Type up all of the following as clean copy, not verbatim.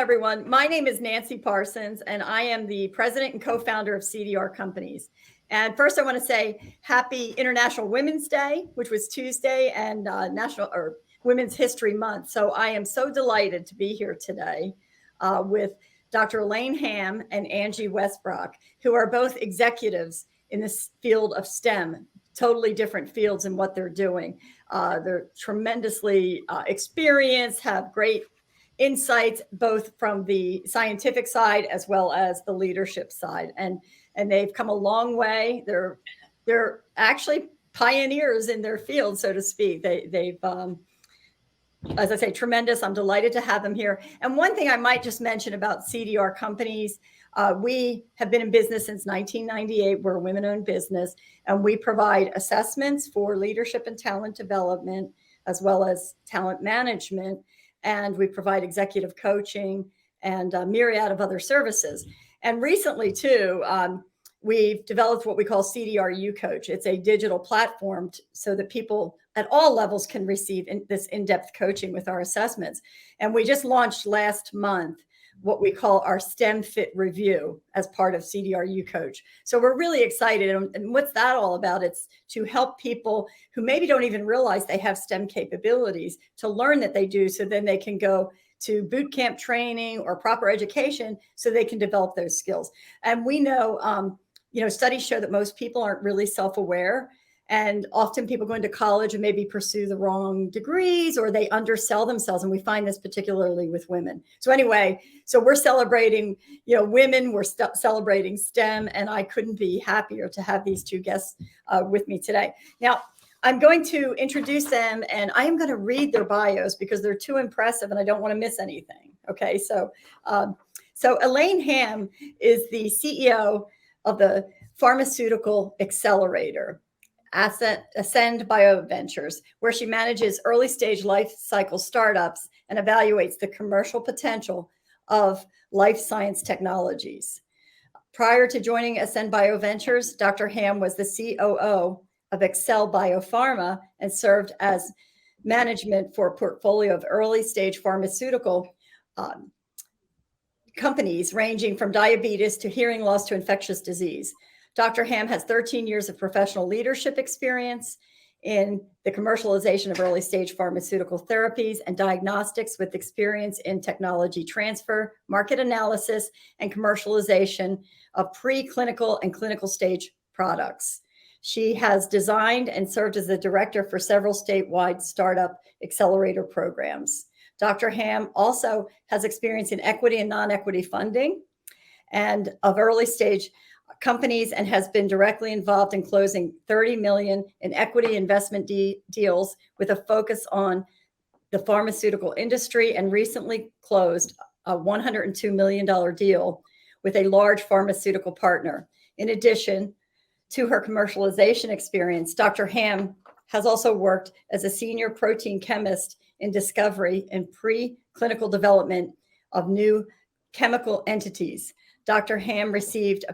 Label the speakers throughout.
Speaker 1: everyone. My name is Nancy Parsons, and I am the president and co-founder of CDR Companies. And first, I want to say Happy International Women's Day, which was Tuesday, and Women's History Month. So I am so delighted to be here today with Dr. Elaine Hamm and Angie Westbrock, who are both executives in this field of STEM, totally different fields in what they're doing. They're tremendously experienced, have great insights, both from the scientific side as well as the leadership side. And they've come a long way. They're actually pioneers in their field, so to speak. They've as I say, tremendous. I'm delighted to have them here. And one thing I might just mention about CDR Companies, we have been in business since 1998. We're a women-owned business, and we provide assessments for leadership and talent development, as well as talent management. And we provide executive coaching and a myriad of other services. And recently, too, we've developed what we call CDR U-Coach. It's a digital platform so that people at all levels can receive this in-depth coaching with our assessments. And we just launched last month what we call our STEM Fit Review as part of CDR U-Coach. So we're really excited. And what's that all about? It's to help people who maybe don't even realize they have STEM capabilities to learn that they do, so then they can go to boot camp training or proper education so they can develop those skills. And we know, studies show that most people aren't really self-aware. And often people go into college and maybe pursue the wrong degrees, or they undersell themselves. And we find this particularly with women. So anyway, so we're celebrating, women, we're celebrating STEM, and I couldn't be happier to have these two guests with me today. Now, I'm going to introduce them, and I am going to read their bios because they're too impressive and I don't want to miss anything. Okay, so Elaine Hamm is the CEO of the Pharmaceutical Accelerator, Ascend BioVentures, where she manages early stage life cycle startups and evaluates the commercial potential of life science technologies. Prior to joining Ascend BioVentures, Dr. Hamm was the COO of Excel Biopharma and served as management for a portfolio of early stage pharmaceutical companies ranging from diabetes to hearing loss to infectious disease. Dr. Hamm has 13 years of professional leadership experience in the commercialization of early stage pharmaceutical therapies and diagnostics, with experience in technology transfer, market analysis, and commercialization of preclinical and clinical stage products. She has designed and served as the director for several statewide startup accelerator programs. Dr. Hamm also has experience in equity and non-equity funding and of early stage companies, and has been directly involved in closing $30 million in equity investment deals with a focus on the pharmaceutical industry, and recently closed a $102 million deal with a large pharmaceutical partner. In addition to her commercialization experience, Dr. Hamm has also worked as a senior protein chemist in discovery and preclinical development of new chemical entities. Dr. Hamm received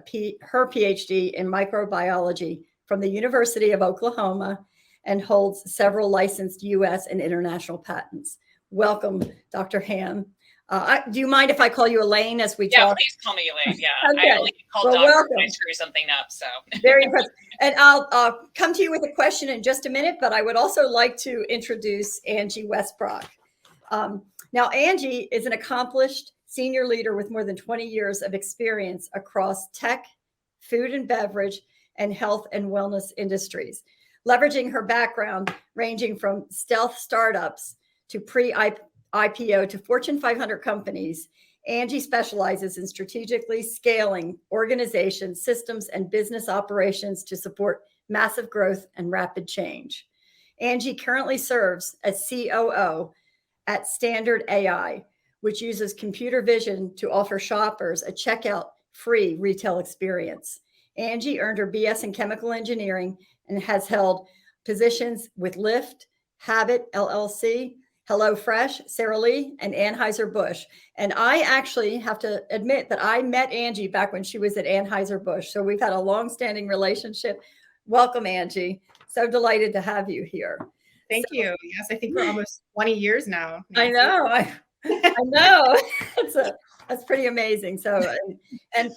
Speaker 1: her PhD in microbiology from the University of Oklahoma and holds several licensed U.S. and international patents. Welcome, Dr. Hamm. Do you mind if I call you Elaine as we talk?
Speaker 2: Yeah, please call me Elaine. Yeah, okay. I only get called Dr. when I screw something up. So
Speaker 1: very impressive. And I'll come to you with a question in just a minute, but I would also like to introduce Angie Westbrock. Now, Angie is an accomplished senior leader with more than 20 years of experience across tech, food and beverage, and health and wellness industries. Leveraging her background ranging from stealth startups to pre-IPO to Fortune 500 companies, Angie specializes in strategically scaling organization systems and business operations to support massive growth and rapid change. Angie currently serves as COO at Standard AI, which uses computer vision to offer shoppers a checkout-free retail experience. Angie earned her BS in chemical engineering and has held positions with Lyft, Habit LLC, HelloFresh, Sara Lee, and Anheuser-Busch. And I actually have to admit that I met Angie back when she was at Anheuser-Busch. So we've had a long-standing relationship. Welcome, Angie. So delighted to have you here.
Speaker 3: Thank you. Yes, I think we're almost 20 years now.
Speaker 1: Nancy. I know. I know. That's pretty amazing. So, and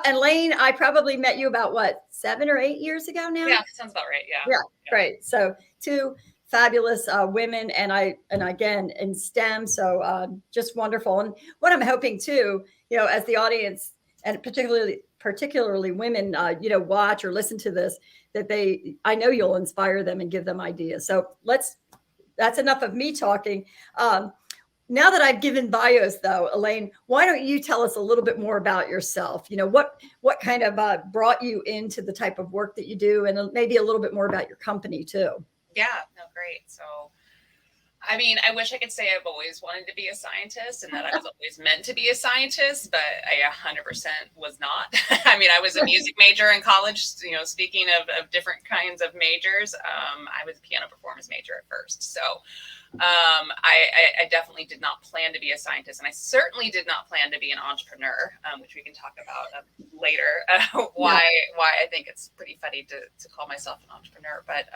Speaker 1: Elaine, I probably met you about what, 7 or 8 years ago now?
Speaker 2: Yeah, sounds about right. Yeah.
Speaker 1: Yeah, right. So 2 fabulous women, and again in STEM. So just wonderful. And what I'm hoping too, as the audience, and particularly women, watch or listen to this, that I know you'll inspire them and give them ideas. So that's enough of me talking. Now that I've given bios, though, Elaine, why don't you tell us a little bit more about yourself? What kind of brought you into the type of work that you do, and maybe a little bit more about your company too.
Speaker 2: Yeah, no, great. So, I mean, I wish I could say I've always wanted to be a scientist and that I was always meant to be a scientist, but I 100% was not. I mean, I was a music major in college, speaking of different kinds of majors, I was a piano performance major at first. So I definitely did not plan to be a scientist, and I certainly did not plan to be an entrepreneur, which we can talk about later, why I think it's pretty funny to call myself an entrepreneur. But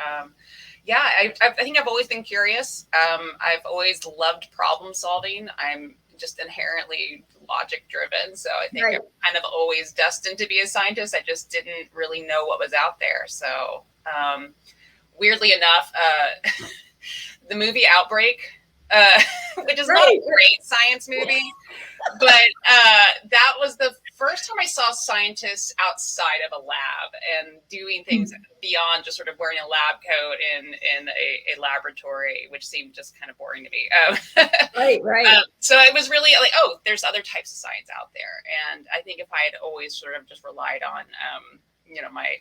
Speaker 2: yeah, I think I've always been curious. I've always loved problem solving. I'm just inherently logic driven. So I think I'm kind of always destined to be a scientist. I just didn't really know what was out there. So weirdly enough, the movie Outbreak, which is not a great science movie, but that was the first time I saw scientists outside of a lab and doing things beyond just sort of wearing a lab coat in a laboratory, which seemed just kind of boring to me. Right. So it was really like, oh, there's other types of science out there. And I think if I had always sort of just relied on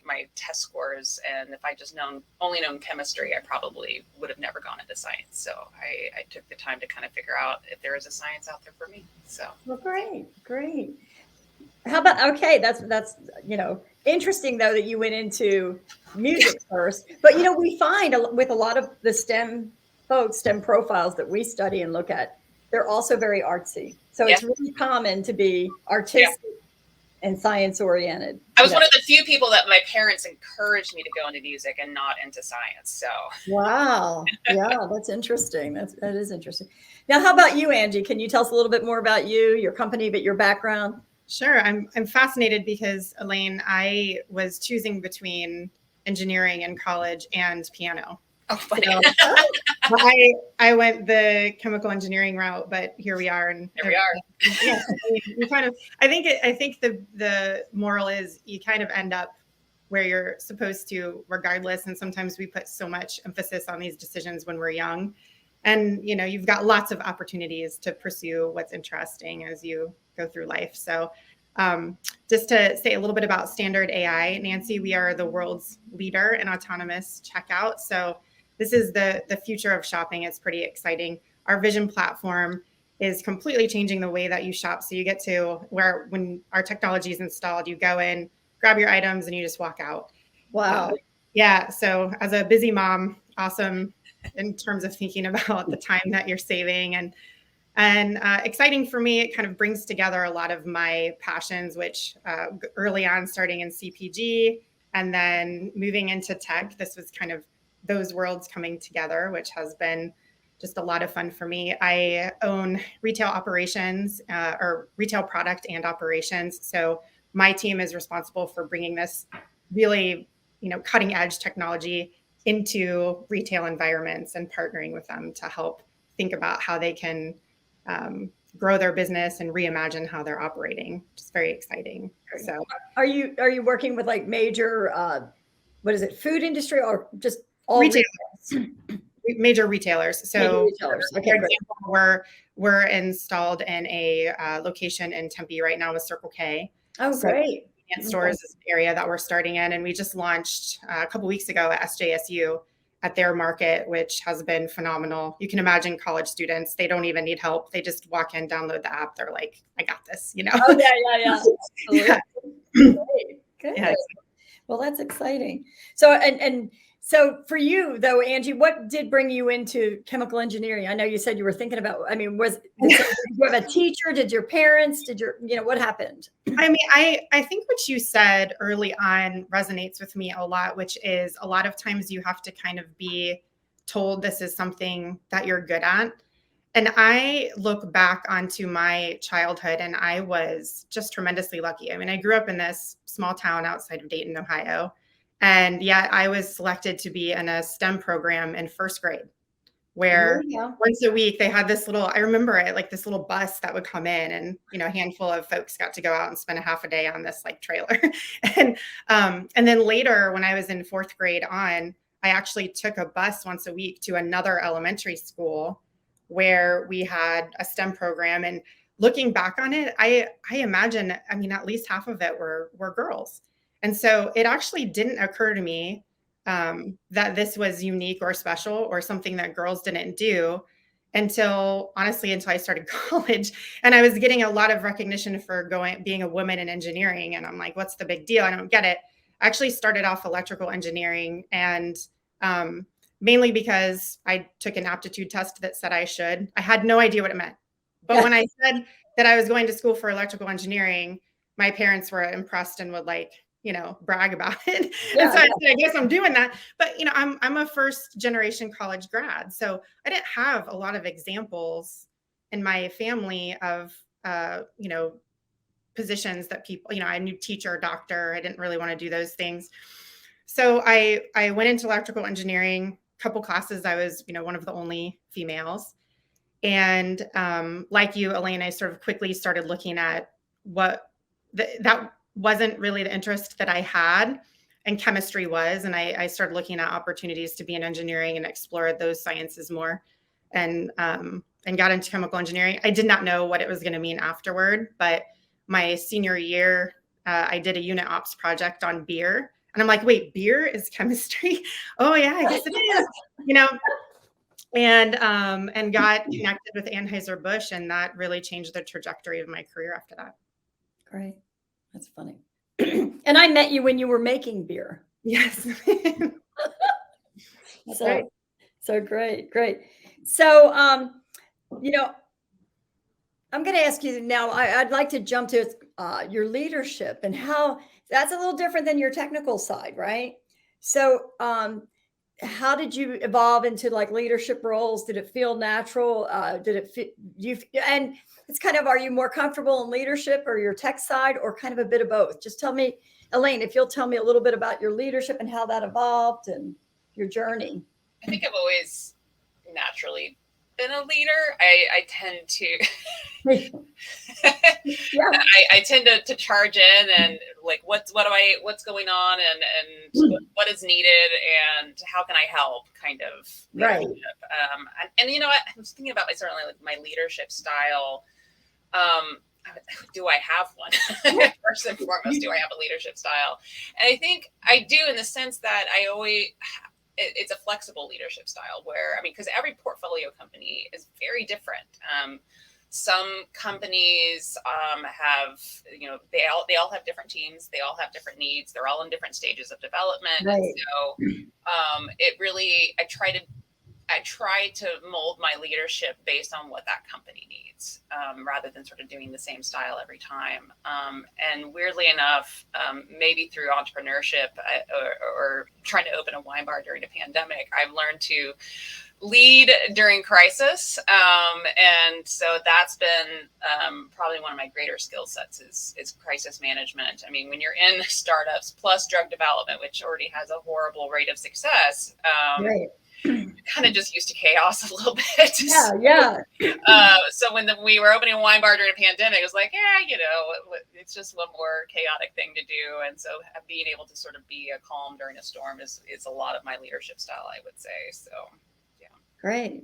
Speaker 2: my test scores, and if I just only known chemistry, I probably would have never gone into science. So I took the time to kind of figure out if there is a science out there for me. So
Speaker 1: well, great. How about, okay, that's interesting though that you went into music first, but we find with a lot of the STEM folks, STEM profiles that we study and look at, they're also very artsy. So it's really common to be artistic and science oriented.
Speaker 2: I was one of the few people that my parents encouraged me to go into music and not into science. So
Speaker 1: wow, yeah, that's interesting. That is interesting. Now, how about you, Angie? Can you tell us a little bit more about you, your company, but your background?
Speaker 3: Sure. I'm fascinated because, Elaine, I was choosing between engineering in college and piano.
Speaker 2: Oh, funny.
Speaker 3: So, I went the chemical engineering route, but here we are. And
Speaker 2: here we are.
Speaker 3: Yeah, we kind of. I think the moral is you kind of end up where you're supposed to, regardless. And sometimes we put so much emphasis on these decisions when we're young, and you've got lots of opportunities to pursue what's interesting as you go through life. So just to say a little bit about Standard AI, Nancy, we are the world's leader in autonomous checkout. So this is the future of shopping. It's pretty exciting. Our vision platform is completely changing the way that you shop. So you get to where when our technology is installed, you go in, grab your items, and you just walk out.
Speaker 1: Wow.
Speaker 3: Yeah. So as a busy mom, awesome in terms of thinking about the time that you're saving, and exciting for me. It kind of brings together a lot of my passions, which early on starting in CPG and then moving into tech, this was kind of those worlds coming together, which has been just a lot of fun for me. I own retail operations or retail product and operations. So my team is responsible for bringing this really, cutting edge technology into retail environments and partnering with them to help think about how they can grow their business and reimagine how they're operating. Just very exciting. So,
Speaker 1: are you working with like major, food industry or just all
Speaker 3: retailers? Major retailers. So,
Speaker 1: okay,
Speaker 3: for example, we're installed in a location in Tempe right now with Circle K.
Speaker 1: Oh, great!
Speaker 3: Stores is an area that we're starting in, and we just launched a couple weeks ago at SJSU at their market, which has been phenomenal. You can imagine college students, they don't even need help. They just walk in, download the app. They're like, I got this,
Speaker 1: Oh, yeah.
Speaker 3: Yeah.
Speaker 1: Great. Good.
Speaker 3: Yeah.
Speaker 1: Well, that's exciting. So, and so for you though, Angie, what did bring you into chemical engineering? I know you said you were thinking about, did you have a teacher? Did your parents, what happened?
Speaker 3: I mean, I think what you said early on resonates with me a lot, which is a lot of times you have to kind of be told this is something that you're good at. And I look back onto my childhood and I was just tremendously lucky. I mean, I grew up in this small town outside of Dayton, Ohio. And yet I was selected to be in a STEM program in first grade, where once a week they had this little, I remember it, like this little bus that would come in, and, you know, a handful of folks got to go out and spend a half a day on this like trailer. And then later when I was in fourth grade on, I actually took a bus once a week to another elementary school where we had a STEM program. And looking back on it, I imagine, I mean, at least half of it were girls. And so it actually didn't occur to me that this was unique or special or something that girls didn't do until I started college, and I was getting a lot of recognition for being a woman in engineering. And I'm like, what's the big deal? I don't get it. I actually started off electrical engineering, and mainly because I took an aptitude test that said I should. I had no idea what it meant. But when I said that I was going to school for electrical engineering, my parents were impressed and would brag about it. And so I said, I guess I'm doing that. But, I'm a first generation college grad. So I didn't have a lot of examples in my family of, positions that people, I knew teacher, doctor. I didn't really want to do those things. So I went into electrical engineering. Couple classes, I was, one of the only females. And like you, Elaine, I sort of quickly started looking at what that wasn't really the interest that I had, and chemistry was. And I started looking at opportunities to be in engineering and explore those sciences more, and got into chemical engineering. I did not know what it was going to mean afterward, but my senior year, I did a unit ops project on beer. And I'm like, wait, beer is chemistry? Oh yeah, I guess it is, and got connected with Anheuser-Busch, and that really changed the trajectory of my career after that.
Speaker 1: Great. That's funny. And I met you when you were making beer.
Speaker 3: Yes.
Speaker 1: So great. So, I'm going to ask you now, I'd like to jump to your leadership and how that's a little different than your technical side, right? So, how did you evolve into like leadership roles? Did it feel natural? Did it fit you? And it's kind of, are you more comfortable in leadership or your tech side, or kind of a bit of both? Just tell me, Elaine, if you'll tell me a little bit about your leadership and how that evolved and your journey.
Speaker 2: I think I've always naturally been a leader. I tend to, I tend to charge in and like, what's going on and what is needed and how can I help kind of leadership. Right. And you know what, I was thinking about my leadership style. Do I have one? First and foremost, do I have a leadership style? And I think I do, in the sense that it's a flexible leadership style where, because every portfolio company is very different. Some companies have, they all have different teams. They all have different needs. They're all in different stages of development. Right. And so it really, I try to mold my leadership based on what that company needs, rather than sort of doing the same style every time. And weirdly enough, maybe through entrepreneurship or trying to open a wine bar during a pandemic, I've learned to lead during crisis. And so that's been probably one of my greater skill sets is crisis management. When you're in startups plus drug development, which already has a horrible rate of success, right. Kind of just used to chaos a little bit.
Speaker 1: Yeah.
Speaker 2: So when we were opening a wine bar during a pandemic, it was like, it's just one more chaotic thing to do. And so being able to sort of be a calm during a storm is a lot of my leadership style, I would say. So, yeah.
Speaker 1: Great.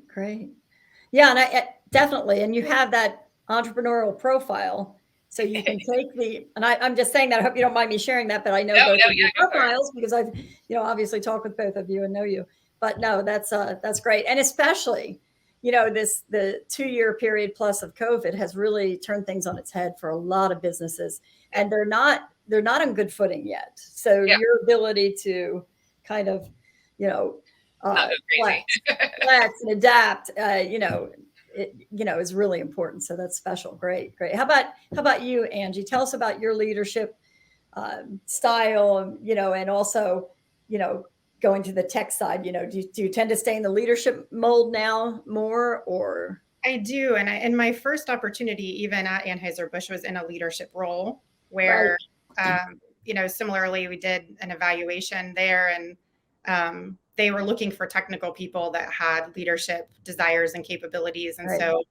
Speaker 1: Yeah, and I definitely, and you have that entrepreneurial profile. So you can take I'm just saying that, I hope you don't mind me sharing that, but I know both of your profiles because I've, obviously talked with both of you and know you. But no, that's great. And especially, the 2-year period plus of COVID has really turned things on its head for a lot of businesses, and they're not on good footing yet. So your ability to kind of, flex and adapt, is really important. So that's special. Great. How about you, Angie? Tell us about your leadership style, and also, going to the tech side, do you tend to stay in the leadership mold now more, or
Speaker 3: I do. And my first opportunity, even at Anheuser-Busch, was in a leadership role where, similarly, we did an evaluation there, and they were looking for technical people that had leadership desires and capabilities. And so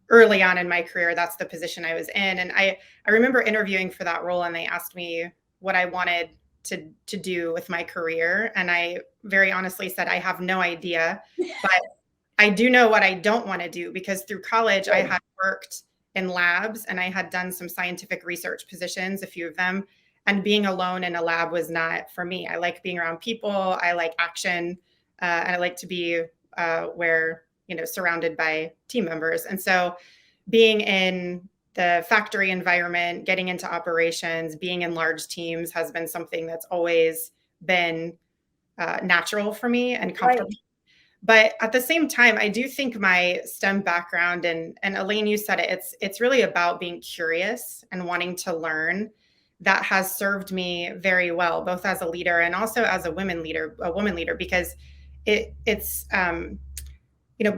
Speaker 3: early on in my career, that's the position I was in. And I remember interviewing for that role, and they asked me what I wanted to do with my career. And I very honestly said, I have no idea, but I do know what I don't want to do, because through college, I had worked in labs and I had done some scientific research positions, a few of them. And being alone in a lab was not for me. I like being around people. I like action. And I like to be where, surrounded by team members. And so being in the factory environment, getting into operations, being in large teams has been something that's always been natural for me and comfortable. But at the same time, I do think my STEM background, and Elaine, you said it, it's really about being curious and wanting to learn, that has served me very well, both as a leader and also as a woman leader, because it's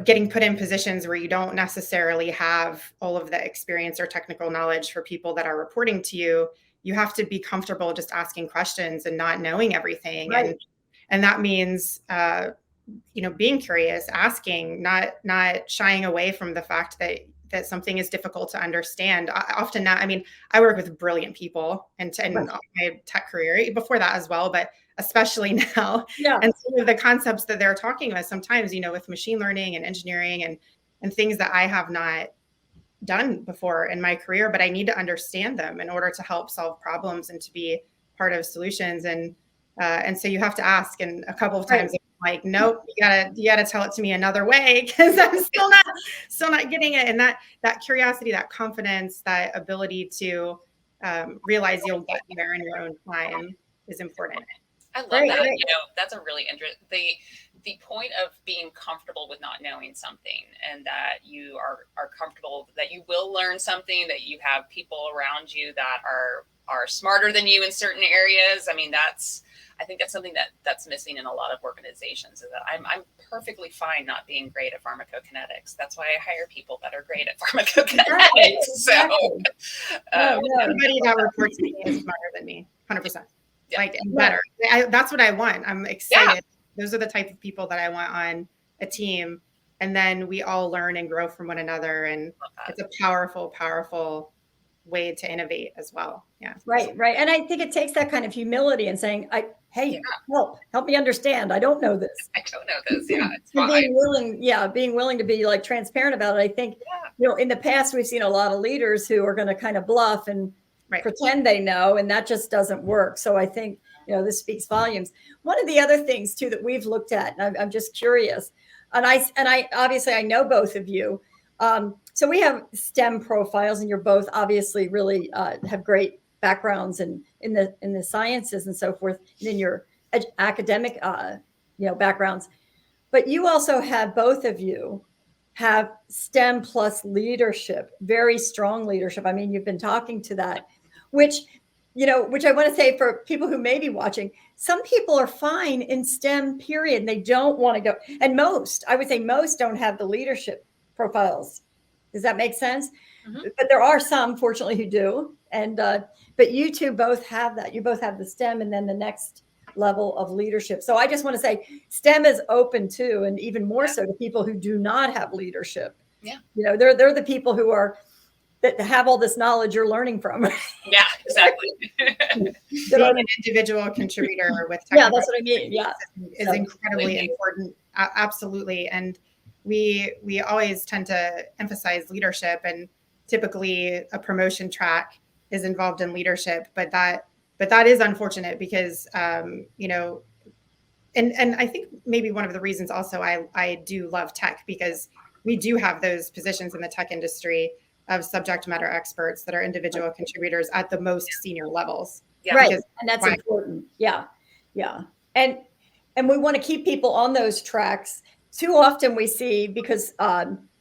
Speaker 3: getting put in positions where you don't necessarily have all of the experience or technical knowledge for people that are reporting to you. You have to be comfortable just asking questions and not knowing everything. And that means, being curious, asking, not shying away from the fact that something is difficult to understand. I work with brilliant people in my tech career, before that as well, but especially now. And some of the concepts that they're talking about sometimes, with machine learning and engineering and things that I have not done before in my career, but I need to understand them in order to help solve problems and to be part of solutions. And so you have to ask. And a couple of times, like, nope, you gotta tell it to me another way, because I'm still not getting it. And that curiosity, that confidence, that ability to realize you'll get there in your own time is important.
Speaker 2: I love that. That's a really interesting. The point of being comfortable with not knowing something, and that you are comfortable that you will learn something, that you have people around you that are smarter than you in certain areas. I think that's something that's missing in a lot of organizations, is that I'm perfectly fine not being great at pharmacokinetics. That's why I hire people that are great at pharmacokinetics.
Speaker 1: Exactly.
Speaker 3: Everybody that reports to me is smarter than me, 100%. And better. That's what I want. I'm excited. Those are the type of people that I want on a team. And then we all learn and grow from one another. And it's a powerful, powerful way to innovate as well. Yeah.
Speaker 1: Right. And I think it takes that kind of humility and saying, help me understand. I don't know this.
Speaker 2: Yeah, it's fine.
Speaker 1: Being willing to be like transparent about it. I think, in the past, we've seen a lot of leaders who are going to kind of bluff and pretend they know, and that just doesn't work. So I think, this speaks volumes. One of the other things too that we've looked at, and I'm just curious, and I obviously I know both of you. So we have STEM profiles, and you're both obviously really have great backgrounds in the sciences and so forth, and in your academic backgrounds. But you also have, both of you have STEM plus leadership, very strong leadership. You've been talking to that, which I want to say for people who may be watching, some people are fine in STEM, period. And they don't want to go. And I would say most don't have the leadership profiles. Does that make sense? Mm-hmm. But there are some, fortunately, who do. And but you two both have that. You both have the STEM and then the next level of leadership. So I just want to say STEM is open to, and even more so to people who do not have leadership. Yeah. They're the people that have all this knowledge you're learning from.
Speaker 2: Yeah, exactly.
Speaker 3: Being an individual contributor with
Speaker 1: that's what I mean. Yeah,
Speaker 3: is incredibly important. Absolutely. And we always tend to emphasize leadership, and typically a promotion track is involved in leadership, but that is unfortunate because and I think maybe one of the reasons also I do love tech, because we do have those positions in the tech industry of subject matter experts that are individual contributors at the most senior levels.
Speaker 1: Yeah. Right. And that's important. Yeah. And we want to keep people on those tracks. Too often we see, because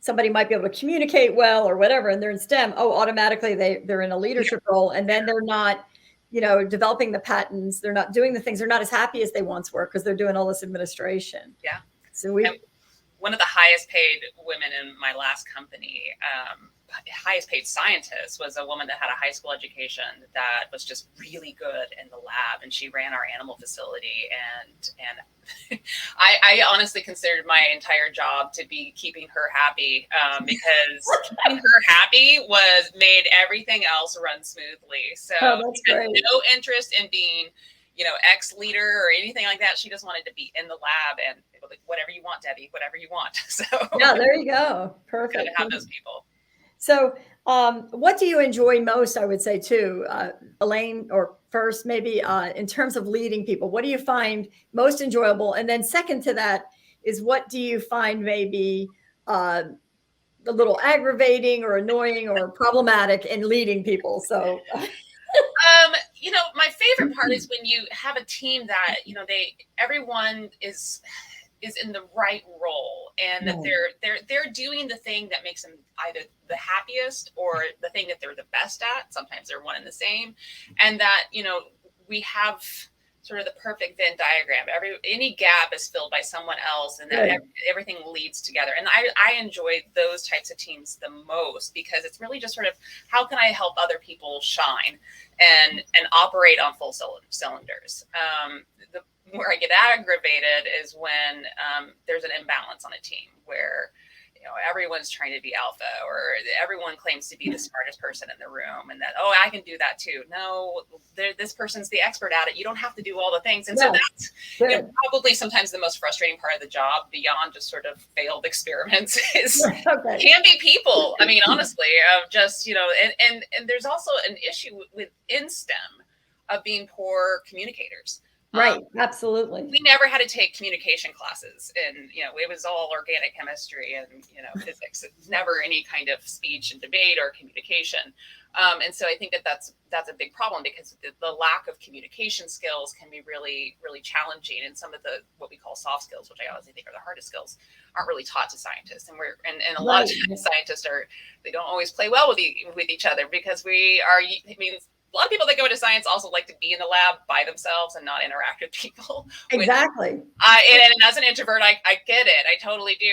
Speaker 1: somebody might be able to communicate well or whatever, and they're in STEM, automatically they're in a leadership role, and then they're not, developing the patents. They're not doing the things. They're not as happy as they once were because they're doing all this administration.
Speaker 2: Yeah.
Speaker 1: So
Speaker 2: one of the highest paid women in my last company, highest paid scientist, was a woman that had a high school education that was just really good in the lab, and she ran our animal facility. And I honestly considered my entire job to be keeping her happy, because keeping her happy made everything else run smoothly. So
Speaker 1: that's great.
Speaker 2: No interest in being, ex leader or anything like that. She just wanted to be in the lab and like, whatever you want, Debbie, whatever you want. So
Speaker 1: yeah, there you go. Perfect.
Speaker 2: Gotta have those people.
Speaker 1: So what do you enjoy most, I would say, too, Elaine, or first, maybe in terms of leading people? What do you find most enjoyable? And then second to that is, what do you find maybe a little aggravating or annoying or problematic in leading people? So
Speaker 2: my favorite part is when you have a team that, everyone is in the right role, and that they're doing the thing that makes them either the happiest or the thing that they're the best at. Sometimes they're one and the same. And that, we have sort of the perfect Venn diagram. Any gap is filled by someone else, and that everything leads together. And I enjoy those types of teams the most, because it's really just sort of, how can I help other people shine and operate on full cylinders? Where I get aggravated is when there's an imbalance on a team where, everyone's trying to be alpha, or everyone claims to be the smartest person in the room, and that, oh, I can do that too. No, this person's the expert at it. You don't have to do all the things. And so that's probably sometimes the most frustrating part of the job, beyond just sort of failed experiments, is can be people. I mean, honestly, just, and there's also an issue within STEM of being poor communicators.
Speaker 1: Right. Absolutely.
Speaker 2: We never had to take communication classes, and, it was all organic chemistry and, physics. It was never any kind of speech and debate or communication. And so I think that's a big problem, because the lack of communication skills can be really, really challenging. And some of the, what we call soft skills, which I honestly think are the hardest skills, aren't really taught to scientists. And a lot of times scientists they don't always play well with each other, because a lot of people that go into science also like to be in the lab by themselves and not interact with people.
Speaker 1: Exactly.
Speaker 2: And as an introvert, I get it. I totally do.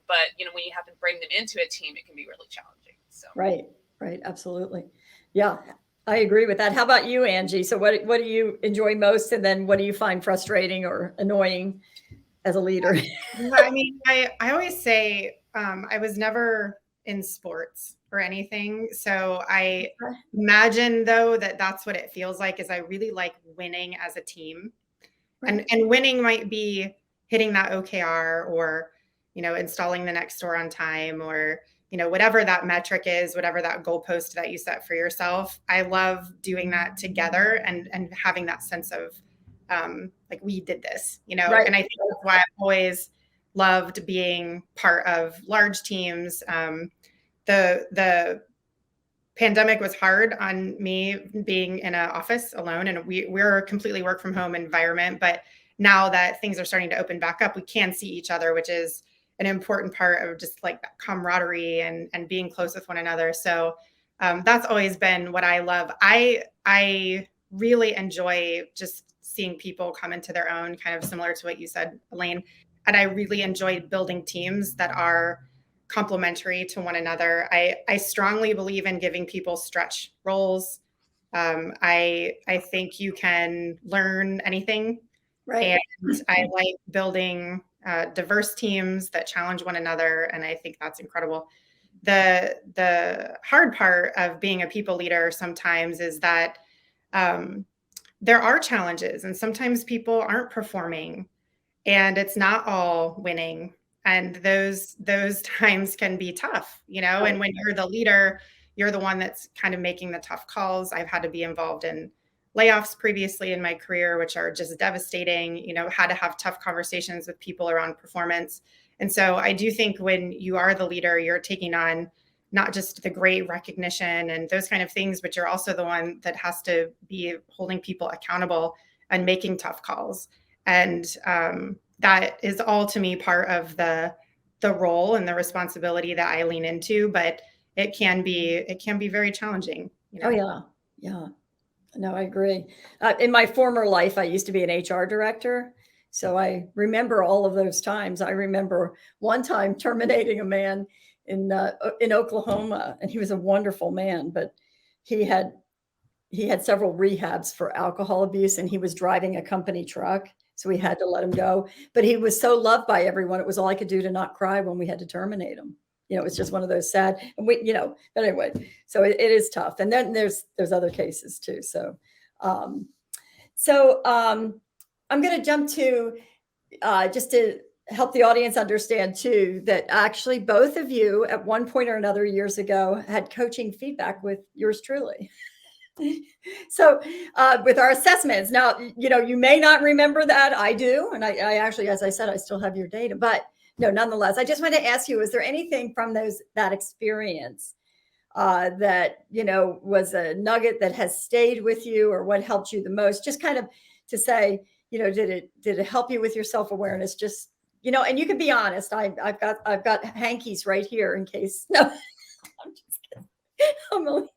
Speaker 2: But, when you have to bring them into a team, it can be really challenging. So
Speaker 1: Right. Absolutely. Yeah, I agree with that. How about you, Angie? So what do you enjoy most? And then what do you find frustrating or annoying as a leader?
Speaker 3: I mean, I always say I was never in sports or anything. So I imagine, though, that's what it feels like, is I really like winning as a team. Right. And winning might be hitting that OKR, or, installing the next store on time, or, whatever that metric is, whatever that goalpost that you set for yourself. I love doing that together and having that sense of like, we did this,
Speaker 1: Right.
Speaker 3: And I think that's why I've always loved being part of large teams. The pandemic was hard on me, being in an office alone, and we're a completely work from home environment. But now that things are starting to open back up, we can see each other, which is an important part of just like that camaraderie and being close with one another. So that's always been what I love. I really enjoy just seeing people come into their own, kind of similar to what you said, Elaine. And I really enjoy building teams that are complementary to one another. I strongly believe in giving people stretch roles. I think you can learn anything.
Speaker 1: Right.
Speaker 3: And I like building diverse teams that challenge one another. And I think that's incredible. The hard part of being a people leader sometimes is that there are challenges, and sometimes people aren't performing, and it's not all winning. And those times can be tough, and when you're the leader, you're the one that's kind of making the tough calls. I've had to be involved in layoffs previously in my career, which are just devastating, had to have tough conversations with people around performance. And so I do think when you are the leader, you're taking on not just the great recognition and those kind of things, but you're also the one that has to be holding people accountable and making tough calls. And that is all, to me, part of the role and the responsibility that I lean into. But it can be very challenging.
Speaker 1: Oh yeah. No, I agree. In my former life, I used to be an HR director. So I remember all of those times. I remember one time terminating a man in Oklahoma, and he was a wonderful man, but he had several rehabs for alcohol abuse, and he was driving a company truck. So we had to let him go. But he was so loved by everyone. It was all I could do to not cry when we had to terminate him. It was just one of those sad, and but anyway, so it is tough. And then there's other cases too. So, I'm going to jump to just to help the audience understand too, that actually both of you at one point or another years ago had coaching feedback with yours truly. So with our assessments now, you may not remember that. I do. And I actually, as I said, I still have your data, but no, nonetheless, I just want to ask you, is there anything from that experience that, was a nugget that has stayed with you, or what helped you the most? Just kind of to say, did it help you with your self-awareness? Just, and you can be honest. I've got hankies right here in case. No, I'm just kidding. I'm only,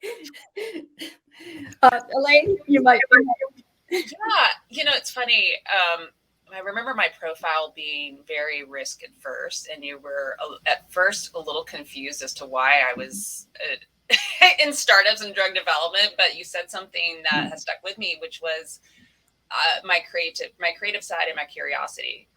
Speaker 1: Elaine, you might.
Speaker 2: Yeah, it's funny. I remember my profile being very risk adverse, and you were at first a little confused as to why I was in startups and drug development. But you said something that has stuck with me, which was my creative side and my curiosity.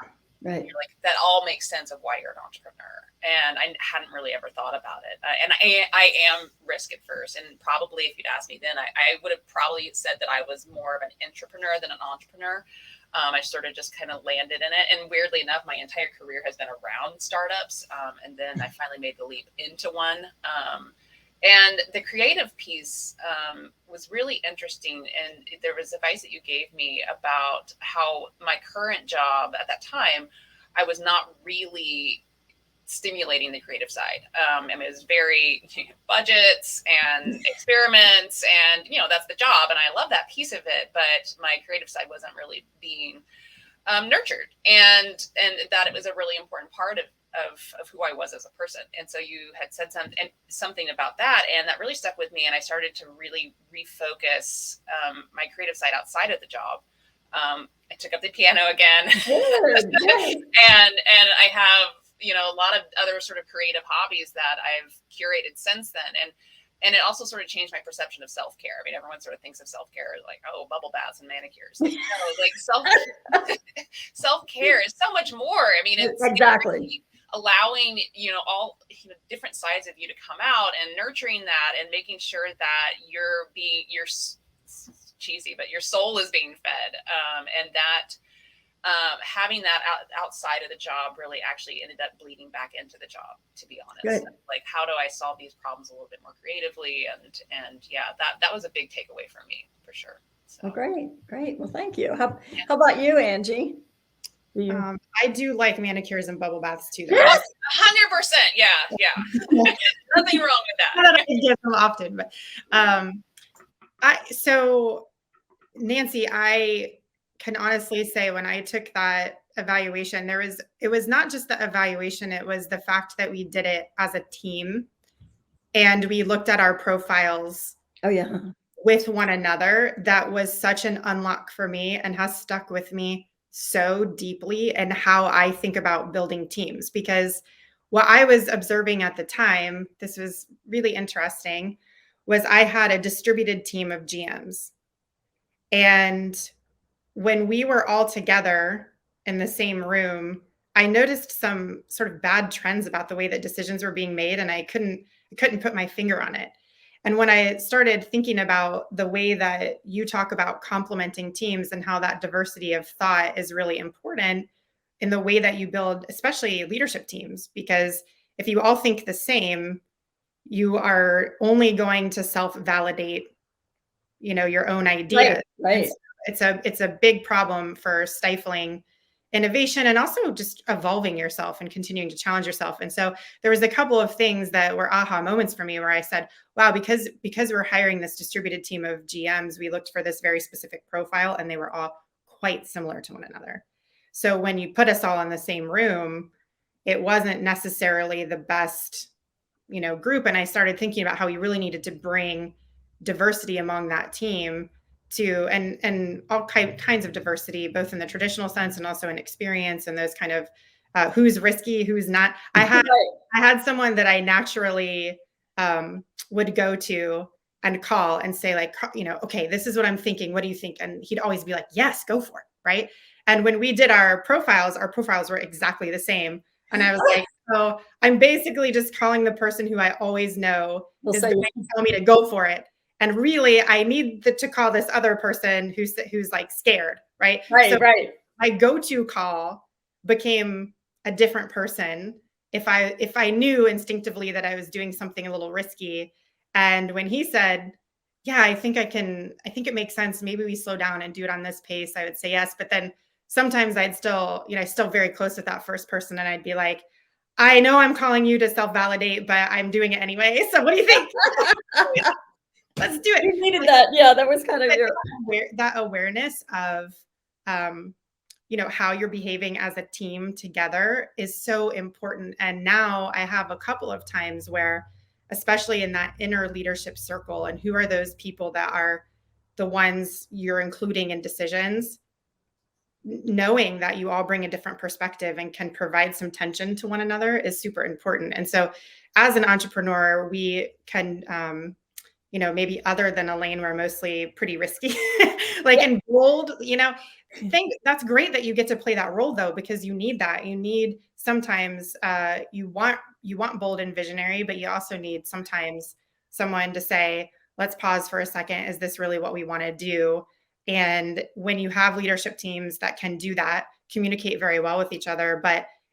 Speaker 1: Right.
Speaker 2: You're like, that all makes sense of why you're an entrepreneur. And I hadn't really ever thought about it. And I am risk adverse. And probably if you'd asked me then, I would have probably said that I was more of an entrepreneur than an entrepreneur. I sort of just kind of landed in it. And weirdly enough, my entire career has been around startups. And then I finally made the leap into one. And the creative piece was really interesting. And there was advice that you gave me about how my current job at that time, I was not really stimulating the creative side. It was very budgets and experiments, and that's the job, and I love that piece of it. But my creative side wasn't really being nurtured, and that it was a really important part of who I was as a person. And so you had said something about that, and that really stuck with me. And I started to really refocus my creative side outside of the job. I took up the piano again, and I have a lot of other sort of creative hobbies that I've curated since then. And it also sort of changed my perception of self-care. I mean, everyone sort of thinks of self-care like, oh, bubble baths and manicures. Like self-care is so much more. I mean, it's
Speaker 1: exactly
Speaker 2: allowing, all different sides of you to come out, and nurturing that, and making sure that you're cheesy, but your soul is being fed. And that having that outside of the job really actually ended up bleeding back into the job, to be honest.
Speaker 1: Good.
Speaker 2: Like, how do I solve these problems a little bit more creatively? And yeah, that was a big takeaway for me, for sure. So.
Speaker 1: Oh, great. Well, thank you. How about you, Angie?
Speaker 3: I do like manicures and bubble baths too. 100%.
Speaker 2: Yeah. Nothing wrong with that.
Speaker 3: Not that I give them often, but so Nancy, I can honestly say when I took that evaluation, it was not just the evaluation, it was the fact that we did it as a team, and we looked at our profiles.
Speaker 1: Oh yeah.
Speaker 3: With one another. That was such an unlock for me, and has stuck with me so deeply, and how I think about building teams. Because what I was observing at the time, this was really interesting, was I had a distributed team of GMs. And when we were all together in the same room, I noticed some sort of bad trends about the way that decisions were being made, and I couldn't put my finger on it. And when I started thinking about the way that you talk about complementing teams, and how that diversity of thought is really important in the way that you build, especially leadership teams, because if you all think the same, you are only going to self-validate, your own ideas.
Speaker 1: Right.
Speaker 3: So it's a big problem for stifling innovation, and also just evolving yourself and continuing to challenge yourself. And so there was a couple of things that were aha moments for me, where I said, wow, because we're hiring this distributed team of GMs, we looked for this very specific profile, and they were all quite similar to one another. So when you put us all in the same room, it wasn't necessarily the best, group. And I started thinking about how we really needed to bring diversity among that team and all kinds of diversity, both in the traditional sense and also in experience and those kind of who's risky, who's not. I had someone that I naturally would go to and call and say like, okay, this is what I'm thinking. What do you think? And he'd always be like, yes, go for it. Right. And when we did our profiles were exactly the same. And I was like, so I'm basically just calling the person who I always know is going to tell me to go for it. And really, I need to call this other person who's like scared, right?
Speaker 1: Right,
Speaker 3: so
Speaker 1: right.
Speaker 3: My go-to call became a different person if I knew instinctively that I was doing something a little risky. And when he said, yeah, I think it makes sense. Maybe we slow down and do it on this pace, I would say yes. But then sometimes I'd still very close with that first person. And I'd be like, I know I'm calling you to self-validate, but I'm doing it anyway. So what do you think? Let's do it.
Speaker 1: You needed that. Yeah, that was kind of
Speaker 3: that awareness of, how you're behaving as a team together is so important. And now I have a couple of times where, especially in that inner leadership circle, and who are those people that are the ones you're including in decisions, knowing that you all bring a different perspective and can provide some tension to one another is super important. And so as an entrepreneur, we can, maybe other than Elaine, we're mostly pretty risky, and bold, think that's great that you get to play that role though, because you need that. You need sometimes you want bold and visionary, but you also need sometimes someone to say, let's pause for a second. Is this really what we want to do? And when you have leadership teams that can do that, communicate very well with each other.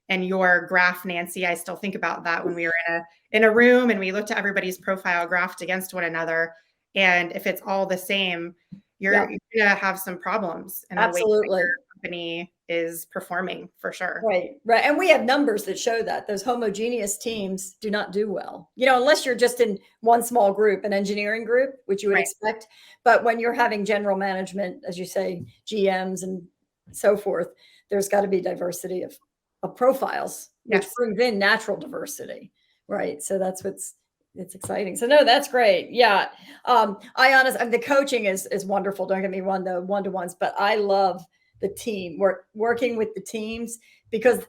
Speaker 3: And your graph, Nancy, I still think about that when we were in a room and we looked at everybody's profile graphed against one another. And if it's all the same, you're going to have some problems in the way your company is performing, for sure.
Speaker 1: Right. And we have numbers that show that those homogeneous teams do not do well, unless you're just in one small group, an engineering group, which you would expect. But when you're having general management, as you say, GMs and so forth, there's got to be diversity of profiles, which brings in natural diversity. Right. So that's it's exciting. So no, that's great. Yeah. The coaching is wonderful. Don't get me wrong, the one-to-ones, but I love the team working with the teams, because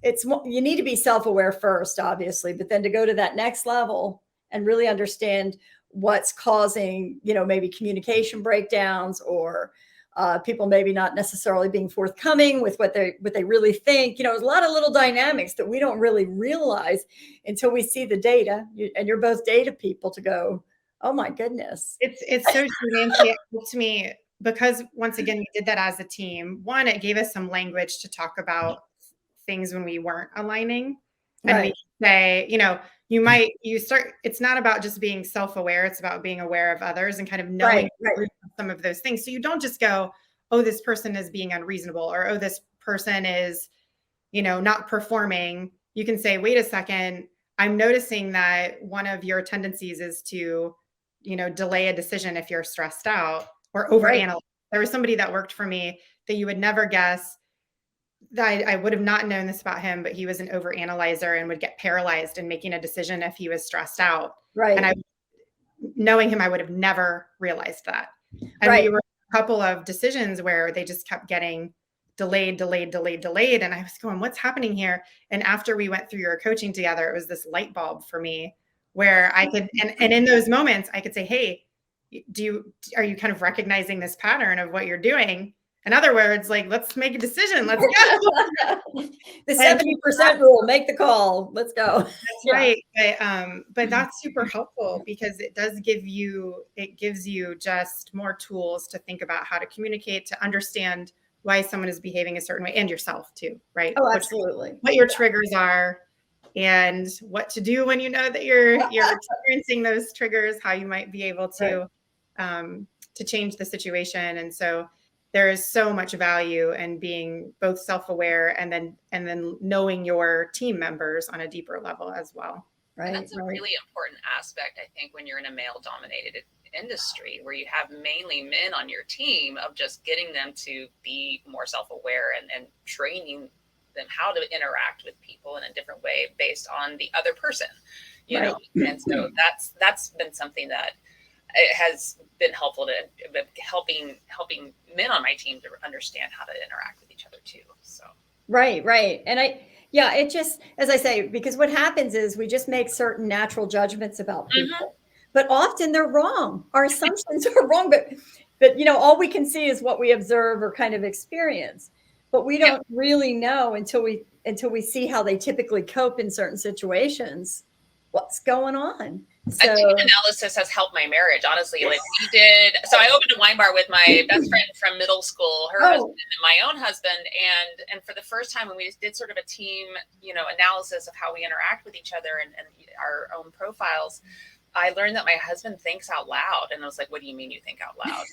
Speaker 1: you need to be self-aware first, obviously, but then to go to that next level and really understand what's causing, maybe communication breakdowns or people maybe not necessarily being forthcoming with what they really think. There's a lot of little dynamics that we don't really realize until we see the data. And you're both data people to go, oh my goodness.
Speaker 3: It's so true, Nancy. It helped me because once again, we did that as a team. One, it gave us some language to talk about things when we weren't aligning. And we say, it's not about just being self-aware. It's about being aware of others and kind of knowing some of those things. So you don't just go, oh, this person is being unreasonable, or, oh, this person is, not performing. You can say, wait a second, I'm noticing that one of your tendencies is to, delay a decision if you're stressed out or overanalyze. There was somebody that worked for me that you would never guess. I would have not known this about him, but he was an overanalyzer and would get paralyzed in making a decision if he was stressed out.
Speaker 1: Right.
Speaker 3: And knowing him, I would have never realized that. And we were a couple of decisions where they just kept getting delayed. And I was going, what's happening here? And after we went through your coaching together, it was this light bulb for me where I could, and in those moments I could say, hey, are you kind of recognizing this pattern of what you're doing? In other words, let's make a decision. Let's go.
Speaker 1: The 70% rule, make the call. Let's go.
Speaker 3: That's right. But that's super helpful because it gives you just more tools to think about how to communicate, to understand why someone is behaving a certain way, and yourself too, right?
Speaker 1: Oh, absolutely.
Speaker 3: What your triggers are and what to do when you know that you're experiencing those triggers, how you might be able to change the situation. And so there is so much value in being both self-aware and then knowing your team members on a deeper level as well.
Speaker 2: Right. And that's a really important aspect, I think, when you're in a male-dominated industry where you have mainly men on your team, of just getting them to be more self-aware and training them how to interact with people in a different way based on the other person, you know. And so that's been something that it has been helpful to helping men on my team to understand how to interact with each other too. So
Speaker 1: right. And it just, as I say, because what happens is we just make certain natural judgments about people, but often they're wrong. Our assumptions are wrong, but all we can see is what we observe or kind of experience, but we don't really know until we see how they typically cope in certain situations, what's going on. So
Speaker 2: I think analysis has helped my marriage, honestly. Like so I opened a wine bar with my best friend from middle school, her husband and my own husband. And for the first time when we did sort of a team, analysis of how we interact with each other and our own profiles, I learned that my husband thinks out loud. And I was like, what do you mean you think out loud?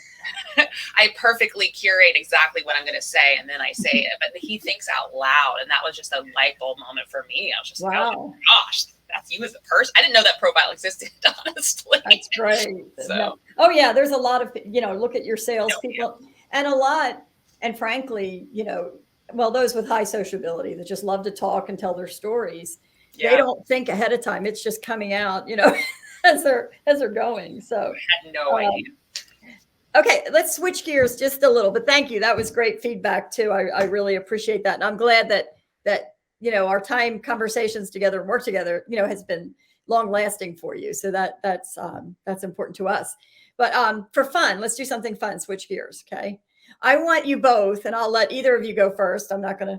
Speaker 2: I perfectly curate exactly what I'm going to say. And then I say it, but he thinks out loud. And that was just a light bulb moment for me. I was just like, oh my gosh, that's you as a person. I didn't know that profile existed, honestly.
Speaker 1: That's great.
Speaker 2: So.
Speaker 1: Oh yeah. There's a lot of, look at your salespeople and frankly, those with high sociability that just love to talk and tell their stories. Yeah. They don't think ahead of time. It's just coming out, as they're going. So
Speaker 2: I had no idea.
Speaker 1: Okay, let's switch gears just a little, but thank you. That was great feedback too. I really appreciate that. And I'm glad that our time conversations together and work together, has been long lasting for you. So that's important to us. But for fun, let's do something fun, switch gears. Okay. I want you both, and I'll let either of you go first. I'm not going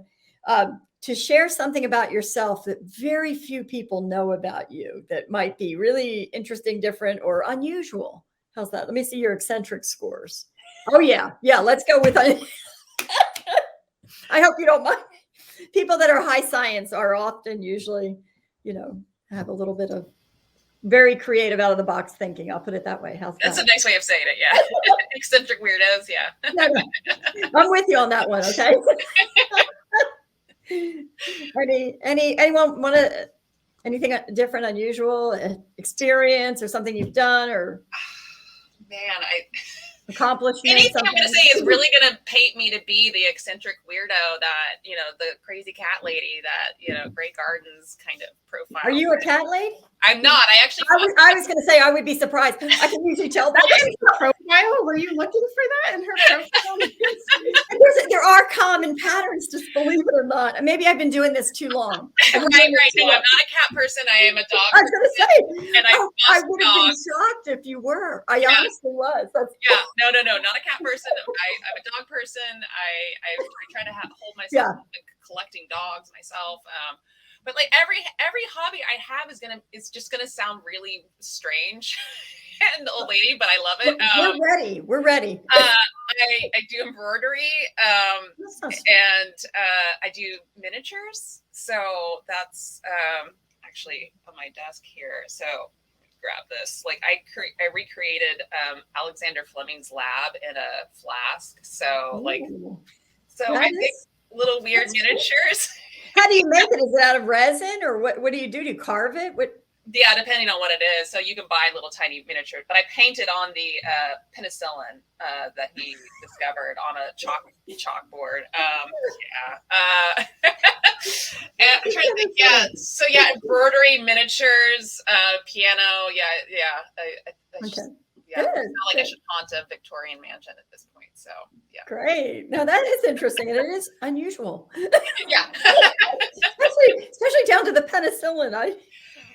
Speaker 1: to share something about yourself that very few people know about you that might be really interesting, different, or unusual. How's that? Let me see your eccentric scores. Oh yeah. Let's go with I hope you don't mind. People that are high science are often usually, have a little bit of very creative out of the box thinking. I'll put it that way. How's
Speaker 2: That's
Speaker 1: that?
Speaker 2: a nice way of saying it. Yeah. Eccentric weirdos. Yeah.
Speaker 1: No. I'm with you on that one. Okay. Anyone want to, anything different, unusual experience or something you've done or accomplishment?
Speaker 2: Anything I'm going to say is really going to paint me to be the eccentric weirdo that, the crazy cat lady that, Grey Gardens kind of profile.
Speaker 1: Are you a cat lady?
Speaker 2: I'm not.
Speaker 1: I was going to say, I would be surprised. I can usually tell that.
Speaker 3: Profile? Were you looking for that in her profile?
Speaker 1: There are common patterns, just believe it or not. Maybe I've been doing this too long.
Speaker 2: Right. No, I'm not a cat person. I am a dog
Speaker 1: I was going to say,
Speaker 2: and
Speaker 1: I would have been shocked if you were. I honestly was.
Speaker 2: No, not a cat person. I'm a dog person. I try to hold myself up and collecting dogs myself. But like every hobby I have is just gonna sound really strange and old lady, but I love it.
Speaker 1: We're ready.
Speaker 2: I do embroidery, and I do miniatures. So that's actually on my desk here. So grab this. Like I recreated Alexander Fleming's lab in a flask. So I make little weird miniatures.
Speaker 1: How do you make it? Is it out of resin or what do you do? Do you carve it?
Speaker 2: Yeah, depending on what it is. So you can buy little tiny miniatures, but I painted on the penicillin that he discovered on a chalkboard. And I'm trying to think. Yeah. So embroidery, miniatures, piano.
Speaker 1: Okay.
Speaker 2: It's not like I should haunt a Victorian mansion at this point. So yeah.
Speaker 1: Great. Now that is interesting, and it is unusual.
Speaker 2: Yeah.
Speaker 1: especially down to the penicillin.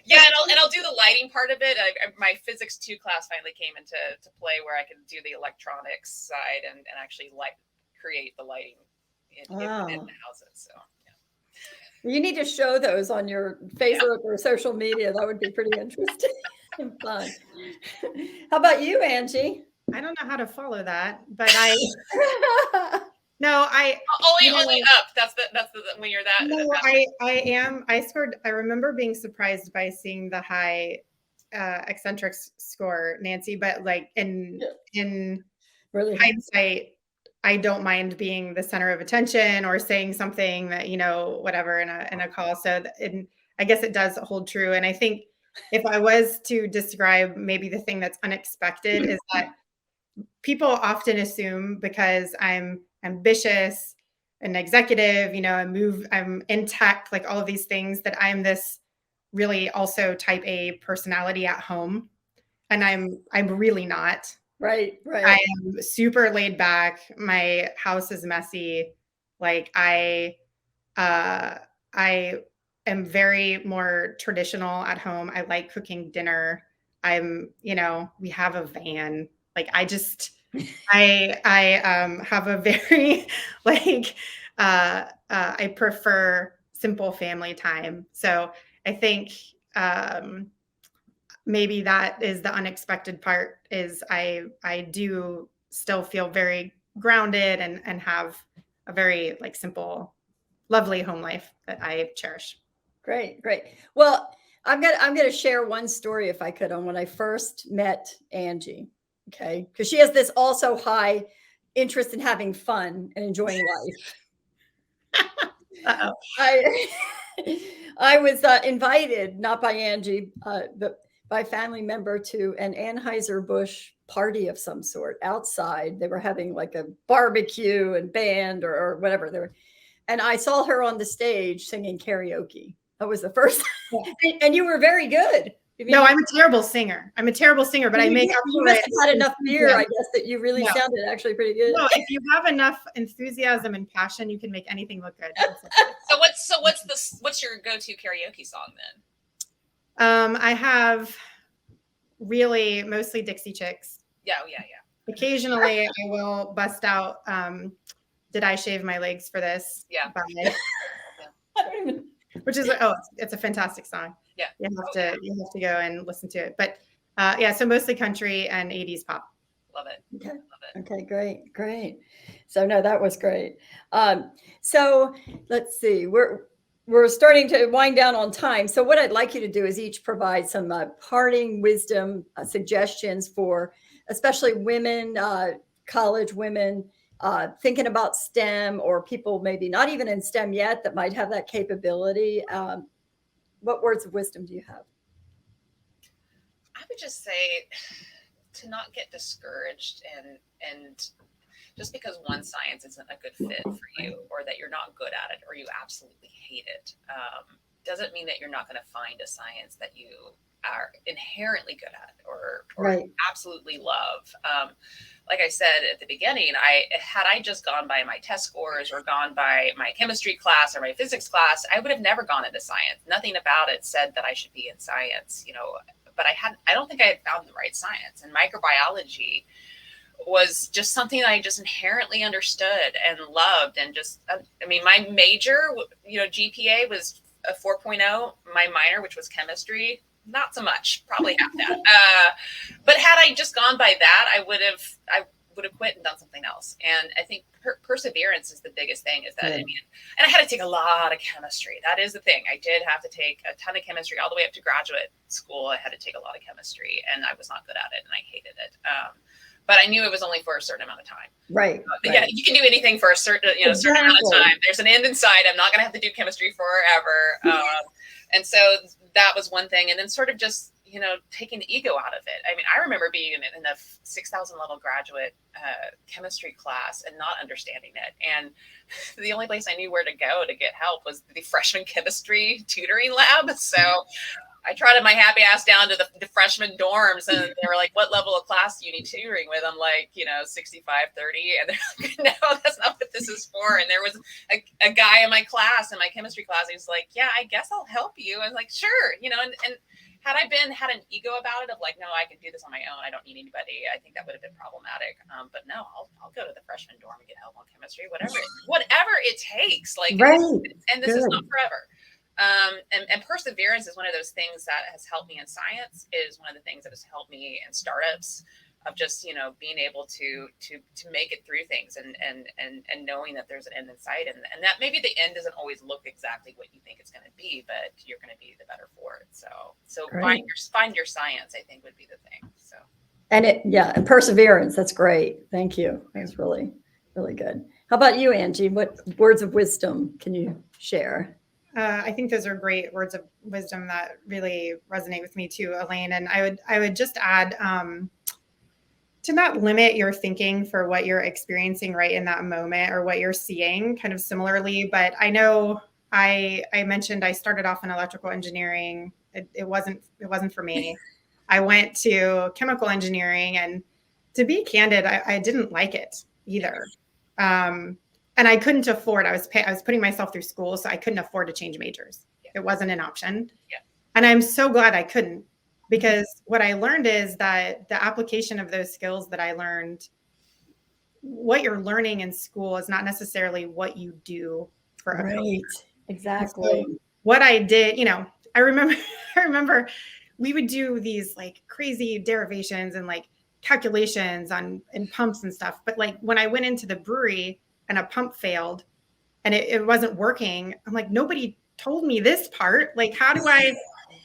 Speaker 2: Yeah, and I'll do the lighting part of it. My physics 2 class finally came into play where I can do the electronics side and actually create the lighting in the houses. So yeah.
Speaker 1: You need to show those on your Facebook or social media. That would be pretty interesting and fun. How about you, Angie?
Speaker 3: I don't know how to follow that, but only
Speaker 2: up. That's the when you're that.
Speaker 3: No, I am. I remember being surprised by seeing the high eccentric score, Nancy. But like in
Speaker 1: really
Speaker 3: hindsight, I don't mind being the center of attention or saying something that whatever in a call. So I guess it does hold true. And I think if I was to describe maybe the thing that's unexpected is that people often assume because I'm ambitious, an executive, I'm in tech, like all of these things, that I'm this really also type A personality at home. and I'm really not.
Speaker 1: Right.
Speaker 3: I am super laid back. My house is messy. Like I am very more traditional at home. I like cooking dinner. We have a van. Like I have a very like I prefer simple family time. So I think maybe that is the unexpected part is I do still feel very grounded and have a very like simple, lovely home life that I cherish.
Speaker 1: Great. Well, I'm gonna share one story if I could on when I first met Angie. Okay, because she has this also high interest in having fun and enjoying life.
Speaker 3: Uh-oh.
Speaker 1: I was invited, not by Angie, but by a family member to an Anheuser-Busch party of some sort outside. They were having like a barbecue and band or whatever. And I saw her on the stage singing karaoke. That was the first. Yeah. And you were very good.
Speaker 3: No, I'm a terrible singer. But I make up
Speaker 1: you
Speaker 3: for
Speaker 1: must
Speaker 3: it.
Speaker 1: have had enough beer, I guess, that you really sounded actually pretty good.
Speaker 3: No, if you have enough enthusiasm and passion, you can make anything look good.
Speaker 2: What's your go-to karaoke song then?
Speaker 3: I have really mostly Dixie Chicks.
Speaker 2: Yeah.
Speaker 3: Occasionally, I will bust out. Did I shave my legs for this?
Speaker 2: Yeah.
Speaker 3: Which is it's a fantastic song.
Speaker 2: Yeah.
Speaker 3: You have to go and listen to it. But so mostly country and 80s pop.
Speaker 2: Love it.
Speaker 1: Okay.
Speaker 2: Love it.
Speaker 1: Okay, great. So no, that was great. So let's see. We're starting to wind down on time. So what I'd like you to do is each provide some parting wisdom suggestions for especially women, college women, thinking about STEM or people maybe not even in STEM yet that might have that capability. What words of wisdom do you have?
Speaker 2: I would just say to not get discouraged and just because one science isn't a good fit for you or that you're not good at it or you absolutely hate it doesn't mean that you're not going to find a science that you are inherently good at or
Speaker 1: right.
Speaker 2: absolutely love. Like I said at the beginning, had I just gone by my test scores or gone by my chemistry class or my physics class, I would have never gone into science. Nothing about it said that I should be in science, but I don't think I had found the right science. And microbiology was just something that I just inherently understood and loved. And just, my major, GPA was a 4.0. My minor, which was chemistry, not so much, probably half that. But had I just gone by that, I would have quit and done something else. And I think perseverance is the biggest thing is that, and I had to take a lot of chemistry. That is the thing. I did have to take a ton of chemistry all the way up to graduate school. I had to take a lot of chemistry and I was not good at it and I hated it. But I knew it was only for a certain amount of time.
Speaker 1: Right.
Speaker 2: Yeah, you can do anything for a certain, certain amount of time. There's an end in sight. I'm not going to have to do chemistry forever. And so that was one thing. And then sort of just, taking the ego out of it. I remember being in a 6,000 level graduate chemistry class and not understanding it. And the only place I knew where to go to get help was the freshman chemistry tutoring lab. So I trotted my happy ass down to the freshman dorms and they were like, what level of class do you need tutoring with? I'm like, 65, 30. And they're like, no, that's not what this is for. And there was a guy in my class, in my chemistry class, he was like, yeah, I guess I'll help you. I was like, sure. And had I had an ego about it of like, no, I can do this on my own. I don't need anybody. I think that would have been problematic. But no, I'll go to the freshman dorm and get help on chemistry, whatever it takes. Like,
Speaker 1: right.
Speaker 2: And this is not forever. And perseverance is one of those things that has helped me in science, is one of the things that has helped me in startups of just, being able to make it through things and knowing that there's an end in sight and that maybe the end doesn't always look exactly what you think it's going to be, but you're going to be the better for it. So find your science, I think would be the thing. So.
Speaker 1: And perseverance. That's great. Thank you. That's really, really good. How about you, Angie? What words of wisdom can you share?
Speaker 3: I think those are great words of wisdom that really resonate with me too, Elaine. And I would just add to not limit your thinking for what you're experiencing right in that moment or what you're seeing kind of similarly. But I know I mentioned I started off in electrical engineering. It wasn't for me. I went to chemical engineering, and to be candid, I didn't like it either. And I couldn't afford, I was putting myself through school, so I couldn't afford to change majors. It wasn't an option.
Speaker 2: Yeah.
Speaker 3: And I'm so glad I couldn't, because what I learned is that the application of those skills that I learned, what you're learning in school is not necessarily what you do for a career.
Speaker 1: Exactly.
Speaker 3: So what I did, I remember we would do these like crazy derivations and like calculations and pumps and stuff. But like when I went into the brewery and a pump failed and it wasn't working, I'm like, nobody told me this part. Like, how do I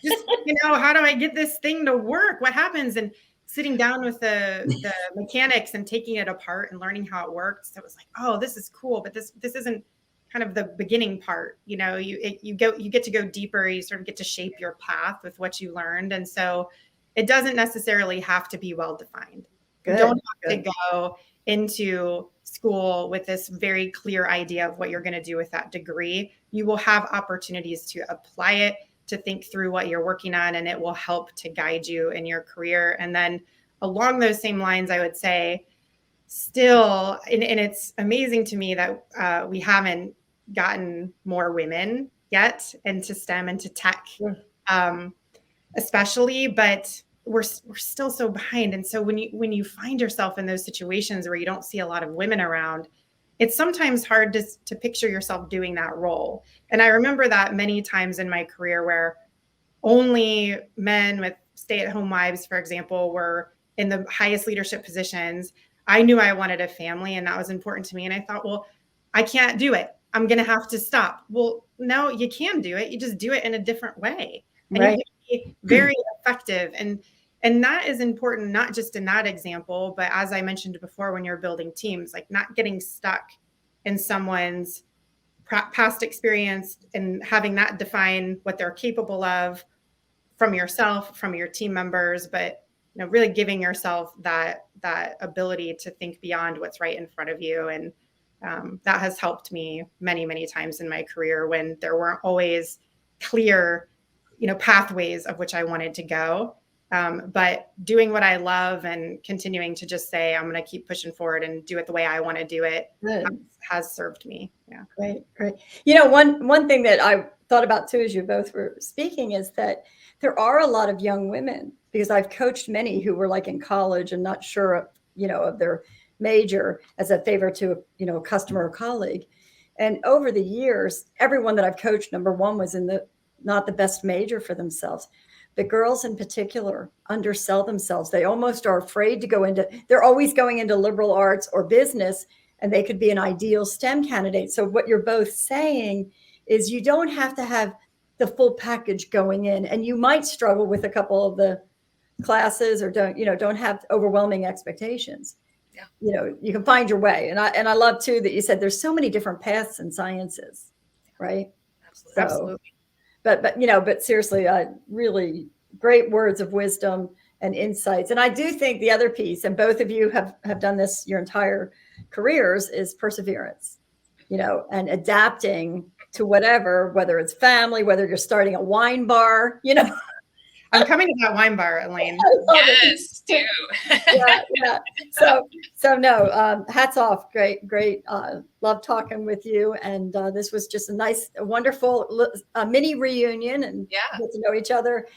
Speaker 3: just, how do I get this thing to work? What happens? And sitting down with the mechanics and taking it apart and learning how it works. So it was like, oh, this is cool, but this isn't kind of the beginning part. You get to go deeper. You sort of get to shape your path with what you learned. And so it doesn't necessarily have to be well-defined. You don't have to go into school with this very clear idea of what you're going to do with that degree. You will have opportunities to apply it, to think through what you're working on, and it will help to guide you in your career. And then along those same lines, I would say still, and it's amazing to me that we haven't gotten more women yet into STEM and to tech, especially, but we're still so behind. And so when you find yourself in those situations where you don't see a lot of women around, it's sometimes hard to picture yourself doing that role. And I remember that many times in my career where only men with stay-at-home wives, for example, were in the highest leadership positions. I knew I wanted a family, and that was important to me. And I thought, well, I can't do it. I'm going to have to stop. Well, no, you can do it. You just do it in a different way. And you can be very effective. And that is important, not just in that example, but as I mentioned before, when you're building teams, like not getting stuck in someone's past experience and having that define what they're capable of from yourself, from your team members, but really giving yourself that ability to think beyond what's right in front of you. And that has helped me many, many times in my career when there weren't always clear, pathways of which I wanted to go. But doing what I love and continuing to just say, I'm going to keep pushing forward and do it the way I want to do it has served me. Yeah.
Speaker 1: Great. One thing that I thought about too, as you both were speaking, is that there are a lot of young women, because I've coached many who were like in college and not sure of their major as a favor to, a customer or colleague. And over the years, everyone that I've coached, number one, was in not the best major for themselves. But girls in particular undersell themselves. They almost are afraid to go they're always going into liberal arts or business, and they could be an ideal STEM candidate. So what you're both saying is you don't have to have the full package going in, and you might struggle with a couple of the classes or don't have overwhelming expectations. Yeah. You can find your way. And I love too that you said there's so many different paths in sciences, right?
Speaker 3: Absolutely.
Speaker 1: But seriously, really great words of wisdom and insights. And I do think the other piece, and both of you have done this your entire careers, is perseverance, and adapting to whether it's family, whether you're starting a wine bar,
Speaker 3: I'm coming to that wine bar, Elaine.
Speaker 2: Yes, do.
Speaker 1: Yeah. So no, hats off. Great. Love talking with you. And this was just a wonderful mini reunion, and get to know each other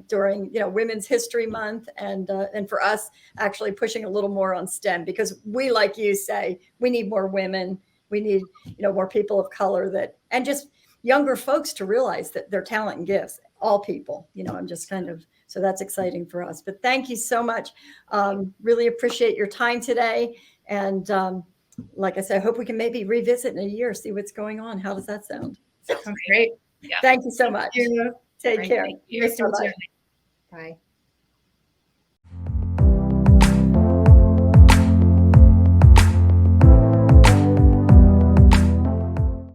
Speaker 1: during Women's History Month, and for us actually pushing a little more on STEM, because we, like you say, we need more women. We need more people of color and just younger folks to realize that their talent and gifts. All people, I'm just so that's exciting for us. But thank you so much. Really appreciate your time today. And like I said, I hope we can maybe revisit in a year, see what's going on. How does that sound?
Speaker 3: Sounds great.
Speaker 1: Yeah. Thank you so much.
Speaker 3: Thank you.
Speaker 1: Take care.
Speaker 3: Nice to meet you. Bye.